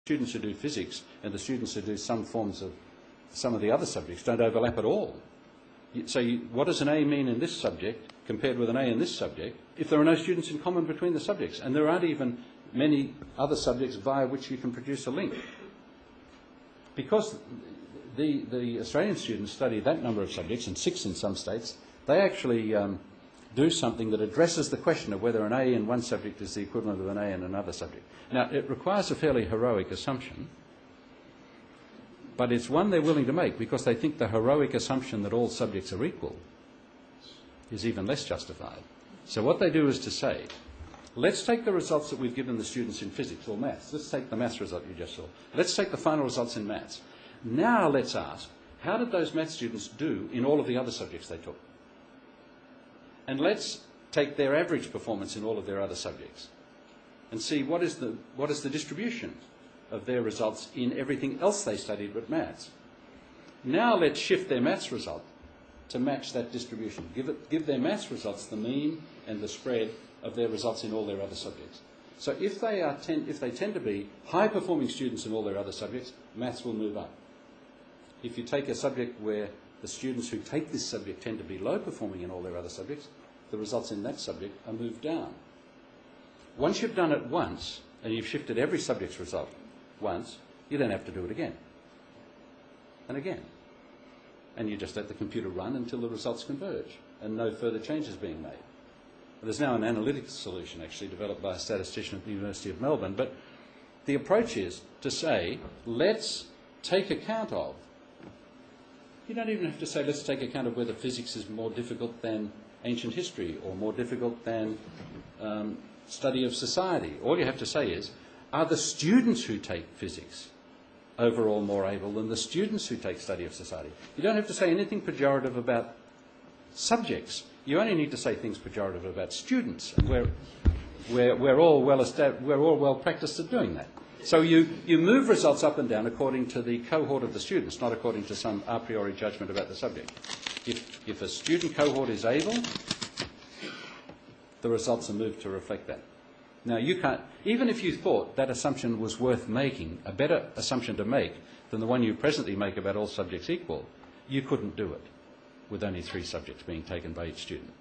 students who do physics and the students who do some forms of some of the other subjects don't overlap at all. So what does an A mean in this subject compared with an A in this subject if there are no students in common between the subjects? And there aren't even many other subjects via which you can produce a link. Because the Australian students study that number of subjects, and 6 in some states, they actually do something that addresses the question of whether an A in one subject is the equivalent of an A in another subject. Now, it requires a fairly heroic assumption, but it's one they're willing to make because they think the heroic assumption that all subjects are equal is even less justified. So what they do is to say, let's take the results that we've given the students in physics or maths. Let's take the maths result you just saw. Let's take the final results in maths. Now let's ask, how did those maths students do in all of the other subjects they took? And let's take their average performance in all of their other subjects and see what is the distribution of their results in everything else they studied but maths. Now let's shift their maths result to match that distribution. Give their maths results the mean and the spread of their results in all their other subjects. So if they tend to be high-performing students in all their other subjects, maths will move up. If you take a subject where the students who take this subject tend to be low-performing in all their other subjects, the results in that subject are moved down. Once you've done it once, and you've shifted every subject's result once, you don't have to do it again. And again. And you just let the computer run until the results converge, and no further changes being made. There's now an analytics solution actually developed by a statistician at the University of Melbourne, but the approach is to say, let's take account of. You don't even have to say, let's take account of whether physics is more difficult than ancient history or more difficult than study of society. All you have to say is, are the students who take physics overall more able than the students who take study of society? You don't have to say anything pejorative about subjects. You only need to say things pejorative about students. And we're all well practiced at doing that. So you move results up and down according to the cohort of the students, not according to some a priori judgment about the subject. If a student cohort is able, the results are moved to reflect that. Now, you can't, even if you thought that assumption was worth making, a better assumption to make than the one you presently make about all subjects equal, you couldn't do it with only 3 subjects being taken by each student.